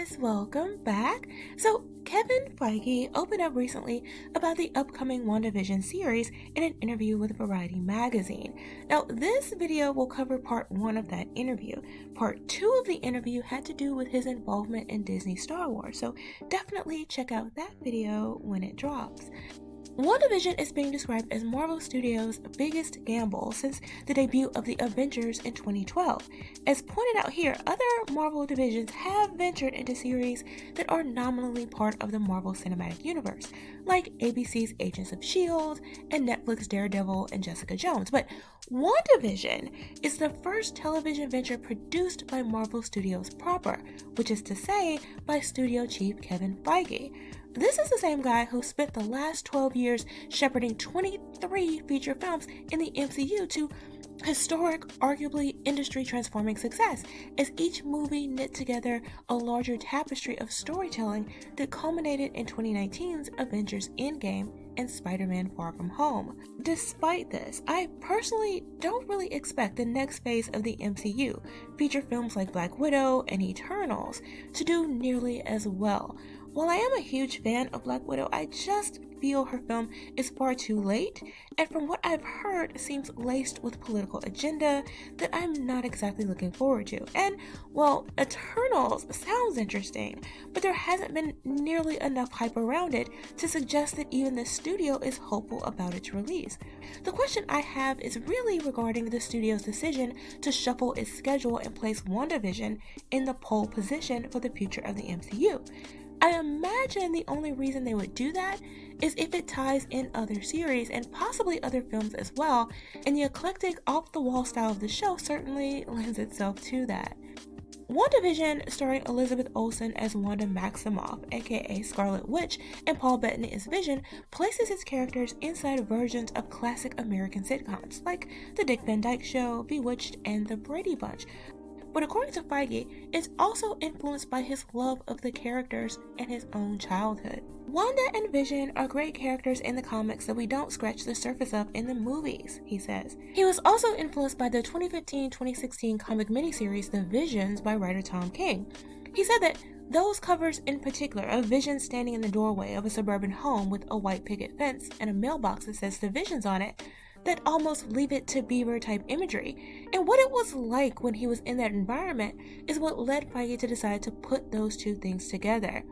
guys, welcome back. So Kevin Feige opened up recently about the upcoming WandaVision series in an interview with Variety magazine. Now this video will cover part 1 of that interview. Part 2 of the interview had to do with his involvement in Disney Star Wars, so definitely check out that video when it drops. WandaVision is being described as Marvel Studios' biggest gamble since the debut of the Avengers in 2012. As pointed out here, other Marvel divisions have ventured into series that are nominally part of the Marvel Cinematic Universe, like ABC's Agents of S.H.I.E.L.D. and Netflix Daredevil and Jessica Jones. But WandaVision is the first television venture produced by Marvel Studios proper, which is to say, by studio chief Kevin Feige. This is the same guy who spent the last 12 years shepherding 23 feature films in the MCU to historic, arguably industry-transforming success, as each movie knit together a larger tapestry of storytelling that culminated in 2019's Avengers Endgame and Spider-Man Far From Home. Despite this, I personally don't really expect the next phase of the MCU, feature films like Black Widow and Eternals, to do nearly as well. While I am a huge fan of Black Widow, I just feel her film is far too late, and from what I've heard, seems laced with political agenda that I'm not exactly looking forward to. And, well, Eternals sounds interesting, but there hasn't been nearly enough hype around it to suggest that even the studio is hopeful about its release. The question I have is really regarding the studio's decision to shuffle its schedule and place WandaVision in the pole position for the future of the MCU. I imagine the only reason they would do that is if it ties in other series and possibly other films as well, and the eclectic off-the-wall style of the show certainly lends itself to that. WandaVision, starring Elizabeth Olsen as Wanda Maximoff, aka Scarlet Witch, and Paul Bettany as Vision, places its characters inside versions of classic American sitcoms like The Dick Van Dyke Show, Bewitched, and The Brady Bunch. But according to Feige, it's also influenced by his love of the characters and his own childhood. Wanda and Vision are great characters in the comics that we don't scratch the surface of in the movies, he says. He was also influenced by the 2015-2016 comic miniseries The Visions by writer Tom King. He said that those covers in particular of Vision standing in the doorway of a suburban home with a white picket fence and a mailbox that says The Visions on it, that almost Leave It to Beaver type imagery, and what it was like when he was in that environment is what led Feige to decide to put those two things together.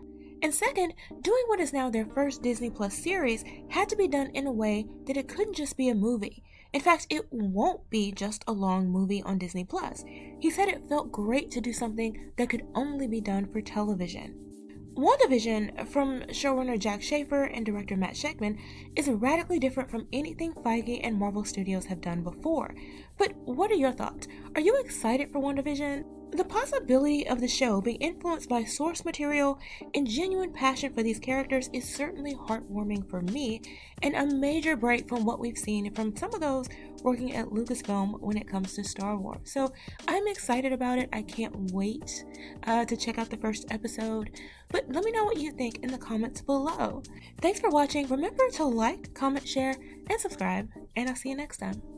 And second, doing what is now their first DisneyPlus series had to be done in a way that it couldn't just be a movie. In fact, it won't be just a long movie on DisneyPlus. He said it felt great to do something that could only be done for television. WandaVision, from showrunner Jack Schaefer and director Matt Shakman, is radically different from anything Feige and Marvel Studios have done before. But what are your thoughts? Are you excited for WandaVision? The possibility of the show being influenced by source material and genuine passion for these characters is certainly heartwarming for me, and a major break from what we've seen from some of those working at Lucasfilm when it comes to Star Wars. So I'm excited about it. I can't wait to check out the first episode. But let me know what you think in the comments below. Thanks for watching. Remember to like, comment, share, and subscribe, and I'll see you next time.